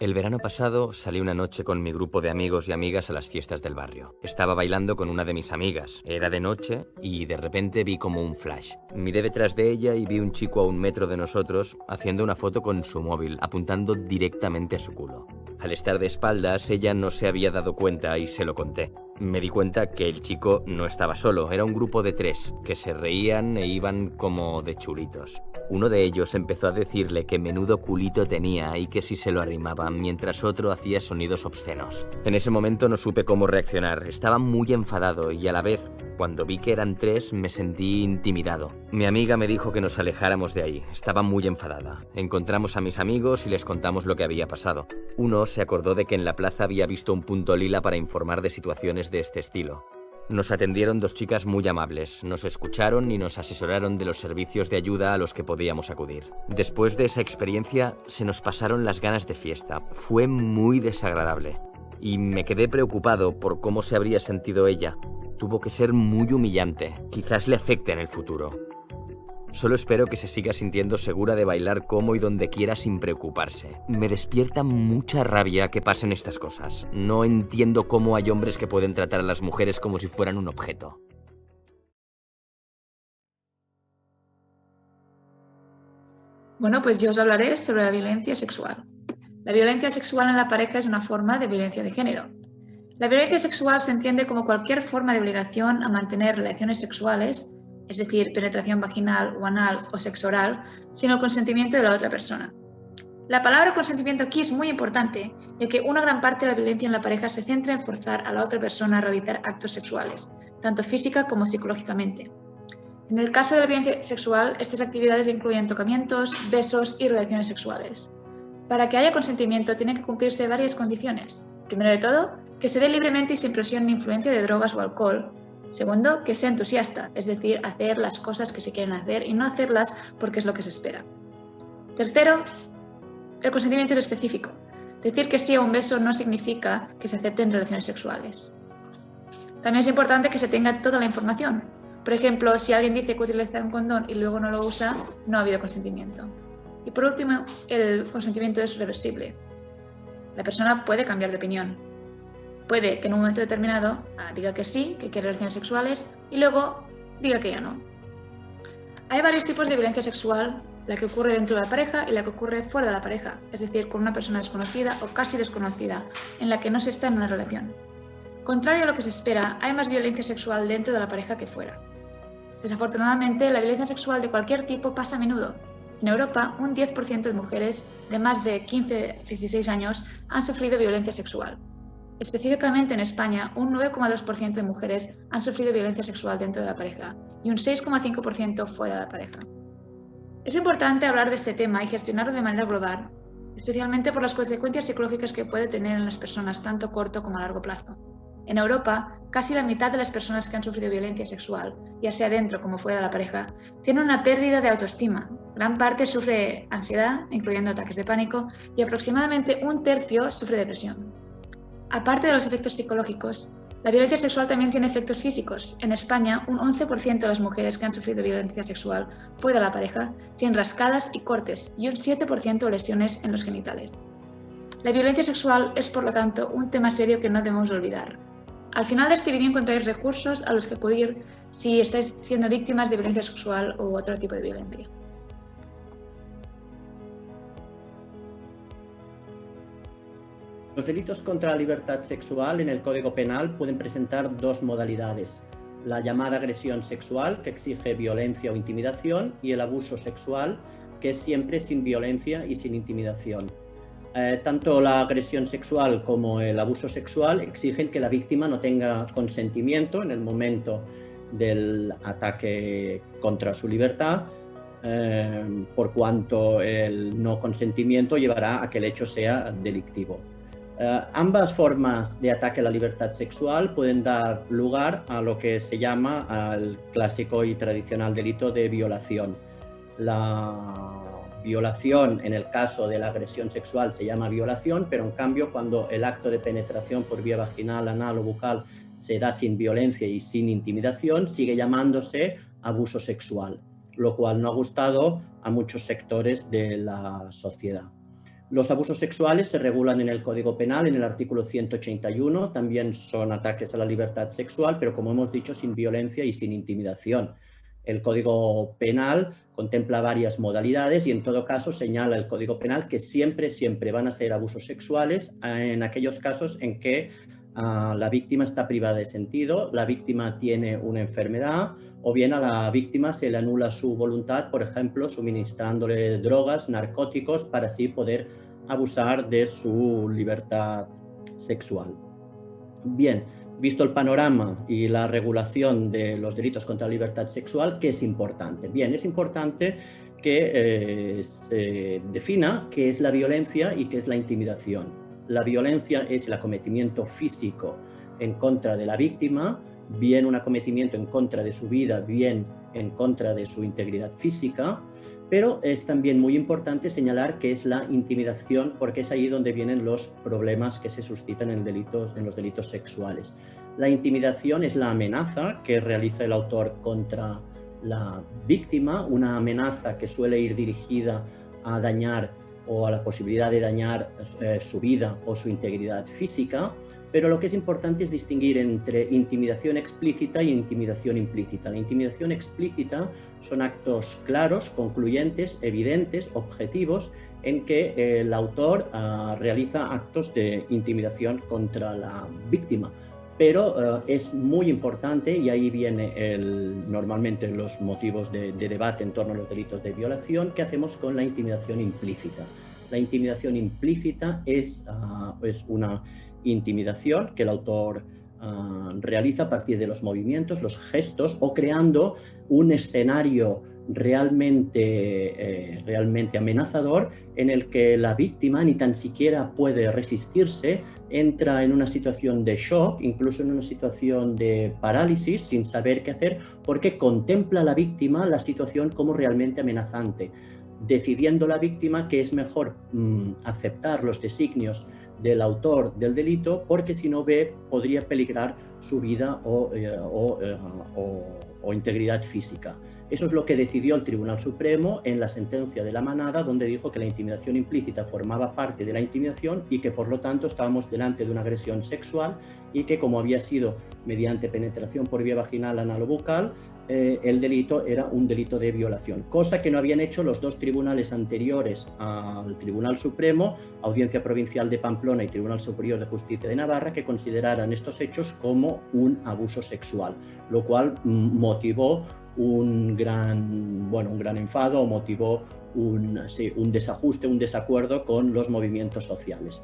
El verano pasado salí una noche con mi grupo de amigos y amigas a las fiestas del barrio. Estaba bailando con una de mis amigas. Era de noche y de repente vi como un flash. Miré detrás de ella y vi un chico a 1 metro de nosotros haciendo una foto con su móvil, apuntando directamente a su culo. Al estar de espaldas, ella no se había dado cuenta y se lo conté. Me di cuenta que el chico no estaba solo, era un grupo de 3, que se reían e iban como de chulitos. Uno de ellos empezó a decirle que menudo culito tenía y que si se lo arrimaban, mientras otro hacía sonidos obscenos. En ese momento no supe cómo reaccionar, estaba muy enfadado y a la vez, cuando vi que eran 3, me sentí intimidado. Mi amiga me dijo que nos alejáramos de ahí, estaba muy enfadada. Encontramos a mis amigos y les contamos lo que había pasado. Uno se acordó de que en la plaza había visto un punto lila para informar de situaciones de este estilo. Nos atendieron 2 chicas muy amables, nos escucharon y nos asesoraron de los servicios de ayuda a los que podíamos acudir. Después de esa experiencia, se nos pasaron las ganas de fiesta. Fue muy desagradable. Y me quedé preocupado por cómo se habría sentido ella. Tuvo que ser muy humillante. Quizás le afecte en el futuro. Solo espero que se siga sintiendo segura de bailar como y donde quiera sin preocuparse. Me despierta mucha rabia que pasen estas cosas. No entiendo cómo hay hombres que pueden tratar a las mujeres como si fueran un objeto. Bueno, pues yo os hablaré sobre la violencia sexual. La violencia sexual en la pareja es una forma de violencia de género. La violencia sexual se entiende como cualquier forma de obligación a mantener relaciones sexuales, es decir, penetración vaginal o anal o sexo oral, sin el consentimiento de la otra persona. La palabra consentimiento aquí es muy importante, ya que una gran parte de la violencia en la pareja se centra en forzar a la otra persona a realizar actos sexuales, tanto física como psicológicamente. En el caso de la violencia sexual, estas actividades incluyen tocamientos, besos y relaciones sexuales. Para que haya consentimiento tienen que cumplirse varias condiciones. Primero de todo, que se dé libremente y sin presión ni influencia de drogas o alcohol. Segundo, que sea entusiasta, es decir, hacer las cosas que se quieren hacer y no hacerlas porque es lo que se espera. Tercero, el consentimiento es específico. Decir que sí a un beso no significa que se acepten relaciones sexuales. También es importante que se tenga toda la información. Por ejemplo, si alguien dice que utiliza un condón y luego no lo usa, no ha habido consentimiento. Y por último, el consentimiento es reversible. La persona puede cambiar de opinión. Puede que en un momento determinado diga que sí, que quiere relaciones sexuales, y luego diga que ya no. Hay varios tipos de violencia sexual, la que ocurre dentro de la pareja y la que ocurre fuera de la pareja, es decir, con una persona desconocida o casi desconocida, en la que no se está en una relación. Contrario a lo que se espera, hay más violencia sexual dentro de la pareja que fuera. Desafortunadamente, la violencia sexual de cualquier tipo pasa a menudo. En Europa, un 10% de mujeres de más de 15-16 años han sufrido violencia sexual. Específicamente en España, un 9,2% de mujeres han sufrido violencia sexual dentro de la pareja y un 6,5% fuera de la pareja. Es importante hablar de este tema y gestionarlo de manera global, especialmente por las consecuencias psicológicas que puede tener en las personas tanto a corto como a largo plazo. En Europa, casi la mitad de las personas que han sufrido violencia sexual, ya sea dentro como fuera de la pareja, tienen una pérdida de autoestima. Gran parte sufre ansiedad, incluyendo ataques de pánico, y aproximadamente un tercio sufre depresión. Aparte de los efectos psicológicos, la violencia sexual también tiene efectos físicos. En España, un 11% de las mujeres que han sufrido violencia sexual fuera de la pareja tienen rascadas y cortes y un 7% lesiones en los genitales. La violencia sexual es, por lo tanto, un tema serio que no debemos olvidar. Al final de este vídeo encontraréis recursos a los que acudir si estáis siendo víctimas de violencia sexual u otro tipo de violencia. Los delitos contra la libertad sexual en el Código Penal pueden presentar 2 modalidades: la llamada agresión sexual, que exige violencia o intimidación, y el abuso sexual, que es siempre sin violencia y sin intimidación. Tanto la agresión sexual como el abuso sexual exigen que la víctima no tenga consentimiento en el momento del ataque contra su libertad, por cuanto el no consentimiento llevará a que el hecho sea delictivo. Ambas formas de ataque a la libertad sexual pueden dar lugar a lo que se llama el clásico y tradicional delito de violación. La violación, en el caso de la agresión sexual, se llama violación, pero en cambio cuando el acto de penetración por vía vaginal, anal o bucal se da sin violencia y sin intimidación, sigue llamándose abuso sexual, lo cual no ha gustado a muchos sectores de la sociedad. Los abusos sexuales se regulan en el Código Penal, en el artículo 181, también son ataques a la libertad sexual, pero como hemos dicho, sin violencia y sin intimidación. El Código Penal contempla varias modalidades y en todo caso señala el Código Penal que siempre van a ser abusos sexuales en aquellos casos en que la víctima está privada de sentido, la víctima tiene una enfermedad o bien a la víctima se le anula su voluntad, por ejemplo, suministrándole drogas, narcóticos, para así poder abusar de su libertad sexual. Bien, visto el panorama y la regulación de los delitos contra la libertad sexual, ¿qué es importante? Bien, es importante que se defina qué es la violencia y qué es la intimidación. La violencia es el acometimiento físico en contra de la víctima, bien un acometimiento en contra de su vida, bien en contra de su integridad física, pero es también muy importante señalar que es la intimidación, porque es ahí donde vienen los problemas que se suscitan en los delitos sexuales. La intimidación es la amenaza que realiza el autor contra la víctima, una amenaza que suele ir dirigida a dañar o a la posibilidad de dañar su vida o su integridad física, pero lo que es importante es distinguir entre intimidación explícita y intimidación implícita. La intimidación explícita son actos claros, concluyentes, evidentes, objetivos, en que el autor realiza actos de intimidación contra la víctima. Pero es muy importante, y ahí vienen normalmente los motivos de debate en torno a los delitos de violación, ¿qué hacemos con la intimidación implícita? La intimidación implícita es una intimidación que el autor realiza a partir de los movimientos, los gestos, o creando un escenario realmente amenazador en el que la víctima ni tan siquiera puede resistirse, entra en una situación de shock, incluso en una situación de parálisis, sin saber qué hacer, porque contempla a la víctima la situación como realmente amenazante, decidiendo la víctima que es mejor aceptar los designios del autor del delito, porque si no podría peligrar su vida o integridad física. Eso es lo que decidió el Tribunal Supremo en la sentencia de La Manada, donde dijo que la intimidación implícita formaba parte de la intimidación y que por lo tanto estábamos delante de una agresión sexual y que, como había sido mediante penetración por vía vaginal anal-bucal, el delito era un delito de violación, cosa que no habían hecho los dos tribunales anteriores al Tribunal Supremo, Audiencia Provincial de Pamplona y Tribunal Superior de Justicia de Navarra, que consideraran estos hechos como un abuso sexual, lo cual motivó un gran enfado, o motivó un desajuste, un desacuerdo con los movimientos sociales.